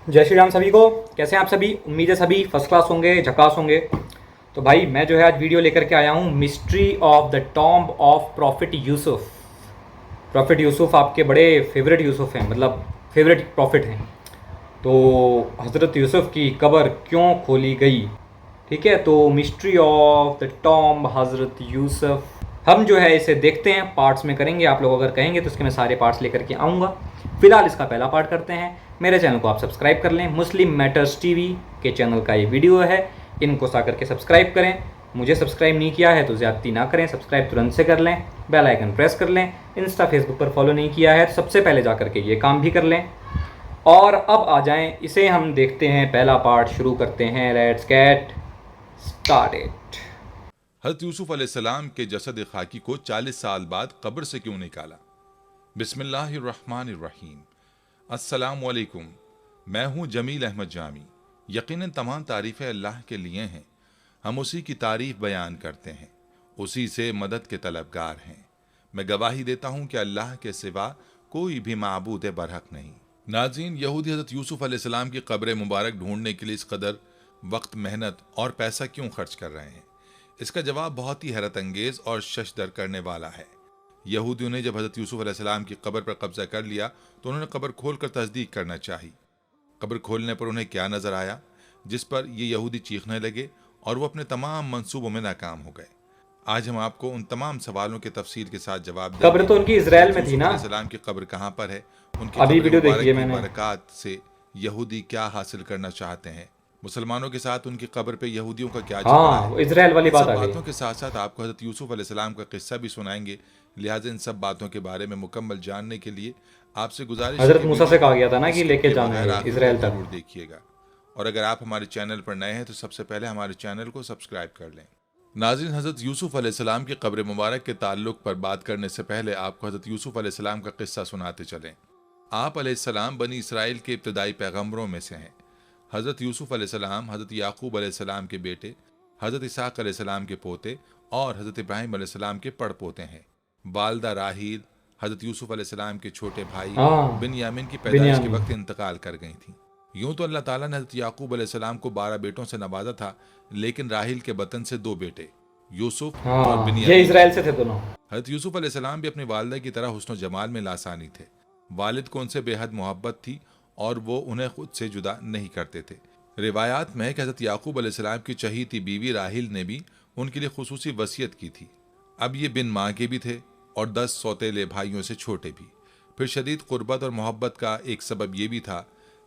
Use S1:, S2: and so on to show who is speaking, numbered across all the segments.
S1: जय श्री राम सभी को। कैसे हैं आप सभी? उम्मीद है सभी फर्स्ट क्लास होंगे, झकास होंगे। तो भाई मैं जो है आज वीडियो लेकर के आया हूँ, mystery of the tomb of profit Yusuf. Profit Yusuf आपके बड़े फेवरेट यूसुफ हैं, मतलब फेवरेट प्रॉफिट हैं। तो हज़रत यूसुफ की कब्र क्यों खोली गई? ठीक है, तो मिस्ट्री ऑफ द टॉम्ब हज़रत यूसुफ हम जो है इसे देखते हैं, पार्ट्स में करेंगे। आप लोग अगर कहेंगे तो इसके मैं सारे पार्ट्स लेकर के आऊँगा। फिलहाल इसका पहला पार्ट करते हैं। मेरे चैनल को आप सब्सक्राइब कर लें। मुस्लिम मैटर्स टीवी के चैनल का ये वीडियो है, इनको सा करके सब्सक्राइब करें। मुझे सब्सक्राइब नहीं किया है तो ज़्यादती ना करें, सब्सक्राइब तुरंत से कर लें, बेल आइकन प्रेस कर लें। इंस्टा फेसबुक पर फॉलो नहीं किया है तो सबसे पहले जा करके ये काम भी कर लें। और अब आ जाएं, इसे हम देखते हैं, पहला पार्ट शुरू करते हैं। Let's get started.
S2: हज़रत यूसुफ अलैहिस्सलाम के जसद खाकी को 40 साल बाद कब्र से क्यों निकाला? बिस्मिल्लाहिर्रहमानिर्रहीम। अस्सलामु अलैकुम। मैं हूँ जमील अहमद जामी। यकीनन तमाम तारीफ़ें अल्लाह के लिए हैं। हम उसी की तारीफ़ बयान करते हैं, उसी से मदद के तलबगार हैं। मैं गवाही देता हूँ कि अल्लाह के सिवा कोई भी माबूद बरहक नहीं। नाज़रीन, यहूदी हज़रत यूसुफ अलैहिस्सलाम की कब्र मुबारक ढूंढने के लिए इस कदर वक्त, मेहनत और पैसा क्यों खर्च कर रहे हैं? इसका जवाब बहुत ही हैरत अंगेज और शशदर करने वाला है। यहूदियों ने जब हज़रत यूसुफ अलैहिस्सलाम की कब्र पर कब्जा कर लिया तो उन्होंने कब्र खोलकर तस्दीक करना चाहिए। कब्र खोलने पर उन्हें क्या नजर आया, जिस पर ये यहूदी चीखने लगे और वो अपने तमाम मंसूबों में नाकाम हो गए। आज हम आपको उन तमाम सवालों के तफसील के साथ जवाब देंगे।
S1: कब्र तो उनकी इजराइल में थी ना?
S2: यूसुफ की कब्र कहाँ पर है, उनकी
S1: अभी
S2: कब्र
S1: वीडियो
S2: मुबारक
S1: देखी है
S2: की
S1: मैंने।
S2: बरक़ात से यहूदी क्या हासिल करना चाहते हैं, मुसलमानों के साथ उनकी कब्र पे यहूदियों का क्या झगड़ा
S1: हाँ,
S2: है।
S1: वो इजराइल वाली
S2: इन
S1: बात
S2: सब
S1: आ
S2: बातों
S1: गई।
S2: के साथ साथ आपको हज़रत यूसुफ अलैहिस्सलाम का किस्सा भी सुनाएंगे। लिहाजा इन सब बातों के बारे में मुकम्मल जानने के लिए आपसे गुजारिश है
S1: हजरत
S2: कि
S1: मूसा
S2: वीडियो
S1: से कहा
S2: को
S1: गया था ना कि
S2: स्किप
S1: लेके
S2: किए
S1: जाना
S2: बगैर
S1: है
S2: आखिर
S1: इजराइल
S2: तक
S1: तक।
S2: जरूर देखिएगा। और अगर आप हमारे चैनल पर नए हैं तो सबसे पहले हमारे चैनल को सब्सक्राइब कर लें। नाज़रीन, हज़रत यूसुफ अलैहिस्सलाम की कब्र मुबारक के ताल्लुक पर बात करने से पहले आपको हज़रत यूसुफ अलैहिस्सलाम का किस्सा सुनाते चलें। आप अलैहिस्सलाम बनी इसराइल के इब्तदाई पैगम्बरों में से हैं। हज़रत यूसुफ अलैहिस्सलाम हज़रत याकूब अलैहिस्सलाम के बेटे, हज़रत इसहाक अलैहिस्सलाम के पोते और हज़रत इब्राहीम अलैहिस्सलाम के पड़पोते हैं। वालदा राहील हज़रत यूसुफ अलैहिस्सलाम के छोटे भाई
S1: हाँ,
S2: बिन्यामीन की पैदाइश के
S1: बिन्यामीन।
S2: वक्त इंतकाल कर गई थी। यूं तो अल्लाह ताला ने हज़रत याकूब अलैहिस्सलाम को 12 बेटों से नवाजा था, लेकिन राहील के बतन से 2 बेटे यूसुफ और
S1: हाँ, ये
S2: बिन्यामीन
S1: इजराइल
S2: पैदा
S1: से थे
S2: हुए।
S1: दोनों।
S2: हज़रत यूसुफ अलैहिस्सलाम भी अपनी वालिदा की तरह हुस्न जमाल में लासानी थे। वालिद को उनसे बेहद मोहब्बत थी और वो उन्हें खुद से जुदा नहीं करते थे। रिवायात में है कि हज़रत याकूब अलैहिस्सलाम की चहीती बीवी राहील ने भी उनके लिए खुसूसी वसीयत की थी। अब ये बिन माँ के भी थे और 10 सौतेले भाइयों से छोटे भी। फिर शदीद कुर्बत और मोहब्बत का एक सबब यह भी था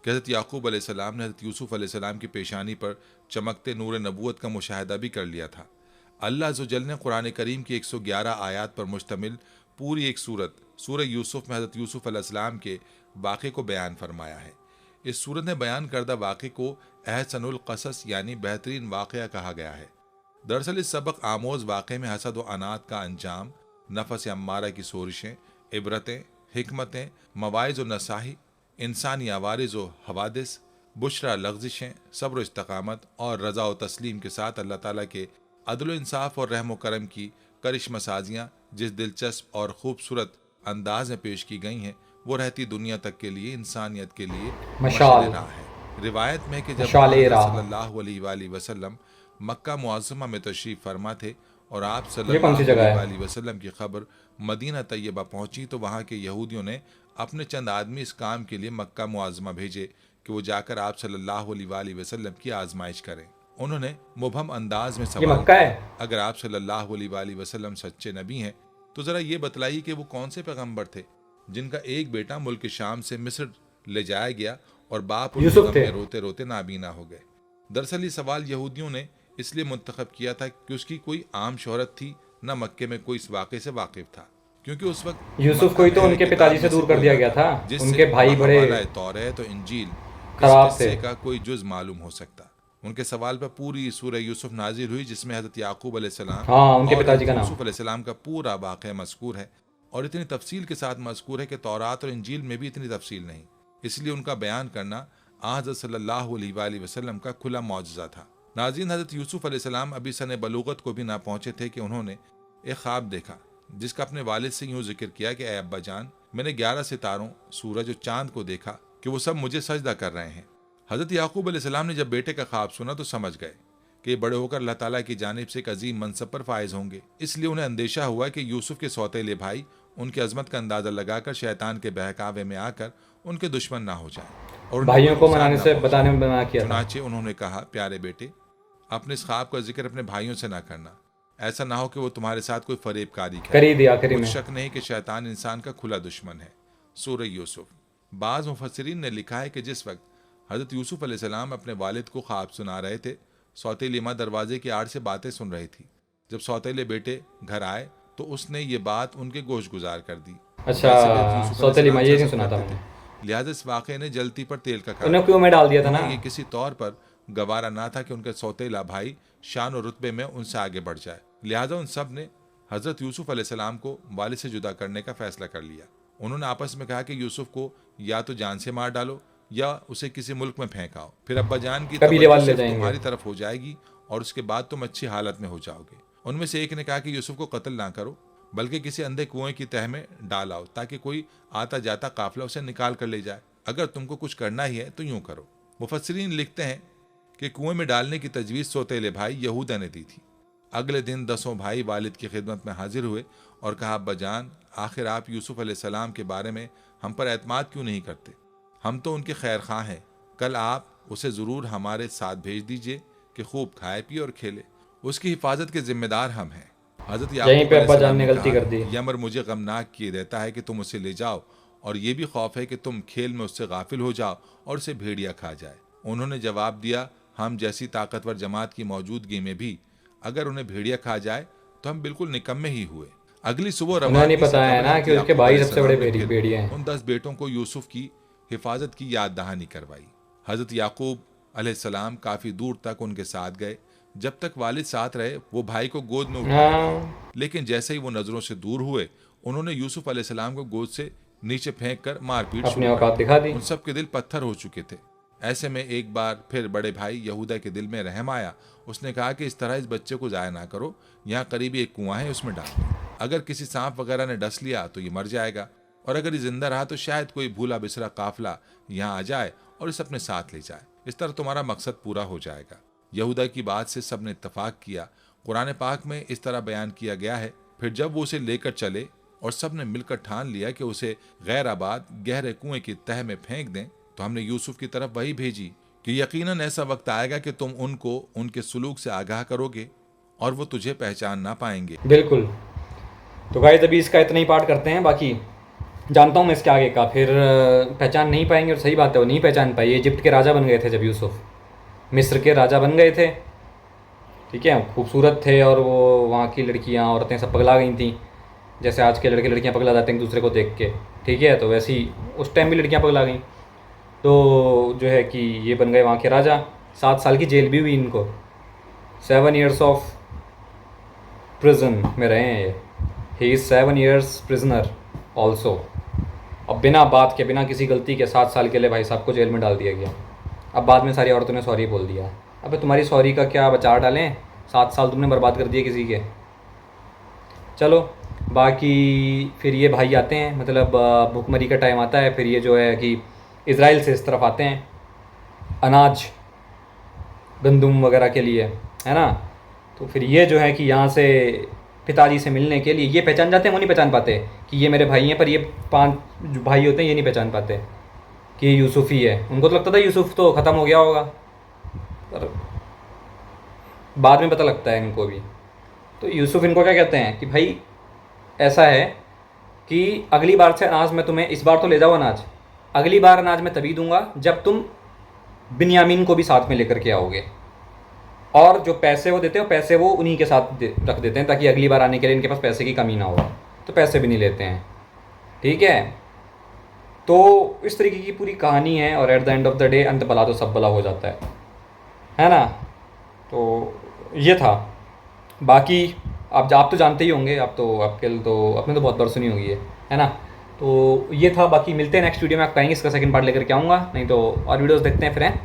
S2: कि हज़रत याकूब अलैहिस्सलाम ने हज़रत यूसुफ अलैहिस्सलाम की पेशानी पर चमकते नूर नबूवत का मुशाहिदा भी कर लिया था। अल्लाह अज़्ज़वजल ने कुरान करीम की 111 आयात पर मुश्तमिल पूरी एक सूरत सूरह यूसुफ में हज़रत यूसुफ अलैहिस्सलाम के वाक़े को बयान फरमाया है। इस सूरत ने बयान करदा वाक़े को अहसनुल क़सस यानी बेहतरीन वाक़या कहा गया है। दरअसल इस सबक आमोज वाक़े में हसद व अनात का अंजाम, नफस अम्मारा की सोरिशें, इबरतें, हिकमतें, मवाइज़ व नसाही, इंसानी आवारिज़ व हवादिस, बुशरा लग़ज़िशें, सब्र व इस्तक़ामत और रज़ा व तस्लीम के साथ अल्लाह ताला के अदल व इंसाफ और रहम व करम की करिश्मा साजियाँ जिस दिलचस्प और खूबसूरत अंदाज में पेश की गई हैं, वो रहती दुनिया तक के लिए, इंसानियत के लिए मशाल
S1: मशाल।
S2: राह है। रिवायत में कि जब
S1: मशाल
S2: हज़रत
S1: राह।
S2: सल्लल्लाहु अलैहि वसल्लम मक्का मुअज़्ज़मा में तशरीफ़ फरमा थे और आप
S1: ये कौन सी
S2: सल्लल्लाहु
S1: जगह
S2: अलैहि
S1: है?
S2: वसल्लम की खबर मदीना तैयबा पहुंची तो वहां के यहूदियों ने अपने चंद आदमी इस काम के लिए मक्का मुअज़्ज़मा भेजे कि वो जाकर आप सल्लल्लाहु अलैहि वसल्लम की आजमाइश करें। उन्होंने मुबहम अंदाज में
S1: ये
S2: सवाल
S1: मक्का
S2: किया,
S1: है?
S2: अगर आप सल्लल्लाहु अलैहि वसल्लम सच्चे नबी हैं तो ज़रा ये बतलाइए कि वो कौन से पैगम्बर थे जिनका एक बेटा मुल्क शाम से मिस्र ले जाया गया और बाप उनके
S1: यूसुफ
S2: गम
S1: थे।
S2: में रोते रोते नाबीना हो गए। दरअसल ये सवाल यहूदियों ने इसलिए मुंतखब किया था कि उसकी कोई आम शोहरत थी, न मक्के में कोई इस वाक़े से वाकिफ था, क्योंकि उस वक्त
S1: यूसुफ को
S2: मक्का
S1: ही
S2: में
S1: तो
S2: अहले
S1: उनके
S2: किताब
S1: पिताजी
S2: में
S1: से
S2: से
S1: दूर कर
S2: कोई
S1: दिया
S2: न
S1: गया
S2: था
S1: था।
S2: जिससे
S1: उनके भाई बड़े
S2: माहवाला तौरात और इंजील इस
S1: खराब थे।
S2: किस्से का कोई जुज मालूम हो सकता। उनके सवाल पर पूरी सूरह यूसुफ नाजिल हुई जिसमें हज़रत याकूब अलैहिस्सलाम
S1: हाँ, उनके
S2: और
S1: पिताजी
S2: हज़रत
S1: का नाम।
S2: यूसुफ अलैहिस्सलाम का पूरा वाक़या मज़कूर है और इतनी तफसील के साथ मज़कूर है कि तौरात और इंजील में भी इतनी तफसील नहीं, इसलिए उनका बयान करना हज़रत सल्लल्लाहु अलैहि वसल्लम का खुला मौजज़ा था। नाज़रीन, हज़रत यूसुफ अलैहिस्सलाम अभी सने बलूगत को भी ना पहुंचे थे कि उन्होंने एक ख्वाब देखा जिसका अपने वालिद से यूं जिक्र किया कि ए अब्बा जान, मैंने 11 सितारों, सूरज और चांद को देखा कि वो सब मुझे सजदा कर रहे हैं। حضرت یعقوب علیہ السلام نے جب بیٹے کا خواب سنا تو سمجھ گئے کہ یہ بڑے ہو کر اللہ تعالیٰ کی جانب سے ایک عظیم منصب پر فائز ہوں گے، اس لیے انہیں اندیشہ ہوا کہ یوسف کے سوتیلے بھائی ان کی عظمت کا اندازہ لگا کر شیطان کے بہکاوے میں آ کر ان کے دشمن نہ ہو جائیں اور
S1: بھائیوں کو منانے سے بتانے میں منع کیا تھا۔
S2: چنانچہ انہوں نے کہا، پیارے بیٹے، اپنے اس خواب کا ذکر اپنے بھائیوں سے نہ کرنا، ایسا نہ ہو کہ وہ تمہارے ساتھ کوئی فریب کاری
S1: کری دی آخری
S2: کچھ
S1: میں۔
S2: شک نہیں کہ شیطان انسان کا کھلا دشمن ہے۔ سورہ یوسف۔ بعض مفسرین نے لکھا ہے کہ جس وقت حضرت یوسف علیہ السلام اپنے والد کو خواب سنا رہے تھے، سوتیلی ماں دروازے کی آڑ سے باتیں سن رہی تھی۔ جب سوتیلے بیٹے گھر آئے تو اس نے یہ بات ان کے گوش گزار کر دی۔
S1: اچھا، سوتیلی ماں، یہ نہیں سنا تھا میں نے۔
S2: لہٰذا اس واقعے نے جلتی پر تیل کا
S1: انہیں کیوں میں ڈال دیا تھا نا۔
S2: یہ کسی طور پر گوارا نہ تھا کہ ان کا سوتیلا بھائی شان و رتبے میں ان سے آگے بڑھ جائے، لہٰذا ان سب نے حضرت یوسف علیہ السلام کو والد سے جدا کرنے کا فیصلہ کر لیا۔ انہوں نے آپس میں کہا کہ یوسف کو یا تو جان سے مار ڈالو یا اسے کسی ملک میں پھینکاؤ، پھر ابا جان کی توجہ صرف تمہاری طرف ہو جائے گی اور اس کے بعد تم اچھی حالت میں ہو جاؤ گے۔ ان میں سے ایک نے کہا کہ یوسف کو قتل نہ کرو بلکہ کسی اندھے کنویں کی تہ میں ڈال آؤ تاکہ کوئی آتا جاتا قافلہ اسے نکال کر لے جائے۔ اگر تم کو کچھ کرنا ہی ہے تو یوں کرو۔ مفسرین لکھتے ہیں کہ کنویں میں ڈالنے کی تجویز سوتیلے بھائی یہودا نے دی تھی۔ اگلے دن 10 بھائی والد کی خدمت میں حاضر ہوئے اور کہا، ابا جان، آخر آپ یوسف علیہ السلام کے بارے میں ہم پر اعتماد کیوں نہیں کرتے؟ ہم تو ان کے خیر خواہ ہیں، کل آپ اسے ضرور ہمارے ساتھ بھیج دیجئے کہ خوب کھائے پیے اور کھیلے، اس کی حفاظت کے ذمہ دار ہم ہیں۔ حضرت یعقوب علیہ السلام نے کہا، یہ امر مجھے غمناک کیے دیتا ہے کہ تم اسے لے جاؤ، اور یہ بھی خوف ہے کہ تم کھیل میں اس سے غافل ہو جاؤ اور اسے بھیڑیا کھا جائے۔ انہوں نے جواب دیا، ہم جیسی طاقتور جماعت کی موجودگی میں بھی اگر انہیں بھیڑیا کھا جائے تو ہم بالکل نکمے ہی ہوئے۔ اگلی صبح
S1: انہیں نہیں پتا ہے نا کہ اس کے بھائی سب سے بڑے بھیڑیا ہیں۔
S2: ان 10 بیٹوں کو یوسف کی حفاظت کی یاد دہانی کروائی۔ حضرت یعقوب علیہ السلام کافی دور تک ان کے ساتھ گئے، جب تک والد ساتھ رہے وہ بھائی کو گود میں اٹھائے، لیکن جیسے ہی وہ نظروں سے دور ہوئے انہوں نے یوسف علیہ السلام کو گود سے نیچے پھینک کر مار پیٹ
S1: اپنی اوقات دکھا دی۔
S2: ان سب کے دل پتھر ہو چکے تھے۔ ایسے میں ایک بار پھر بڑے بھائی یہودا کے دل میں رحم آیا۔ اس نے کہا کہ اس طرح اس بچے کو ضائع نہ کرو، یہاں قریبی ایک کنواں ہے، اس میں ڈال دو، اگر کسی سانپ وغیرہ نے ڈس لیا تو یہ مر جائے گا، اور اگر یہ زندہ رہا تو شاید کوئی بھولا بسرا قافلہ یہاں آ جائے اور اسے اپنے ساتھ لے جائے، اس طرح تمہارا مقصد پورا ہو جائے گا۔ یہودا کی بات سے سب نے اتفاق کیا۔ قرآن پاک میں اس طرح بیان کیا گیا ہے، پھر جب وہ اسے لے کر چلے اور سب نے مل کر ٹھان لیا کہ اسے غیر آباد گہرے کنویں کی تہ میں پھینک دیں، تو ہم نے یوسف کی طرف وہی بھیجی کہ یقیناً ایسا وقت آئے گا کہ تم ان کو ان کے سلوک سے آگاہ کرو گے اور وہ تجھے پہچان نہ پائیں گے۔
S1: بالکل۔ تو گائز ابھی اس کا اتنا ہی پارٹ کرتے ہیں، باقی جانتا ہوں میں اس کے آگے کا، پھر پہچان نہیں پائیں گے، اور صحیح بات ہے وہ نہیں پہچان پائی۔ ایجپٹ کے راجہ بن گئے تھے جب یوسف، مصر کے راجہ بن گئے تھے، ٹھیک ہے، خوبصورت تھے، اور وہ وہاں کی لڑکیاں عورتیں سب پگلا گئی تھیں، جیسے آج کے لڑکے لڑکیاں پگلا جاتے ہیں ایک دوسرے کو دیکھ کے، ٹھیک ہے، تو ویسی اس ٹائم بھی لڑکیاں پگلا گئیں۔ تو جو ہے کہ یہ بن گئے وہاں کے راجہ۔ 7 سال کی جیل بھی ہوئی ان کو، 7 years آف پرزن میں رہے ہیں یہ۔ ہی از 7 years پرزنر آلسو۔ اب بنا بات کے، بنا کسی غلطی کے 7 سال کے لیے بھائی صاحب کو جیل میں ڈال دیا گیا۔ اب بعد میں ساری عورتوں نے سوری بول دیا۔ ابے تمہاری سوری کا کیا بچار ڈالیں، 7 سال تم نے برباد کر دیے کسی کے۔ چلو باقی پھر یہ بھائی آتے ہیں، مطلب بھوکمری کا ٹائم آتا ہے، پھر یہ جو ہے کہ اسرائیل سے اس طرف آتے ہیں اناج گندم وغیرہ کے لیے، ہے نا۔ تو پھر یہ جو ہے کہ یہاں سے پتا جی سے ملنے کے لیے یہ پہچان جاتے ہیں، وہ نہیں پہچان پاتے کہ یہ میرے بھائی ہیں، پر یہ 5 جو بھائی ہوتے ہیں یہ نہیں پہچان پاتے کہ یہ یوسف ہی ہے۔ ان کو تو لگتا تھا یوسف تو ختم ہو گیا ہوگا، پر بعد میں پتہ لگتا ہے ان کو بھی۔ تو یوسف ان کو کیا کہتے ہیں کہ بھائی ایسا ہے کہ اگلی بار سے اناج میں تمہیں، اس بار تو لے جاؤ اناج، اگلی بار اناج میں تبھی دوں گا جب تم بنیامین کو بھی ساتھ میں لے کر کے آؤ گے، اور جو پیسے وہ دیتے ہو پیسے وہ انہی کے ساتھ رکھ دیتے ہیں تاکہ اگلی بار آنے کے لیے ان کے پاس پیسے کی کمی نہ ہو، تو پیسے بھی نہیں لیتے ہیں، ٹھیک ہے۔ تو اس طریقے کی پوری کہانی ہے، اور at the end of the day انت بلا تو سب بلا ہو جاتا ہے نا۔ تو یہ تھا، باقی آپ تو جانتے ہی ہوں گے، آپ کے تو آپ نے تو بہت بار سنی ہوگی ہے نا۔ تو یہ تھا، باقی ملتے ہیں نیکسٹ ویڈیو میں، آپ کہیں گے اس کا سیکنڈ پارٹ لے کر کے آؤں گا، نہیں تو اور ویڈیوز دیکھتے ہیں پھر ہیں،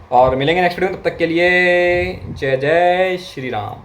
S1: اور ملیں گے نیکسٹ ویڈیو میں، تب تک کے لیے جے جے شری رام۔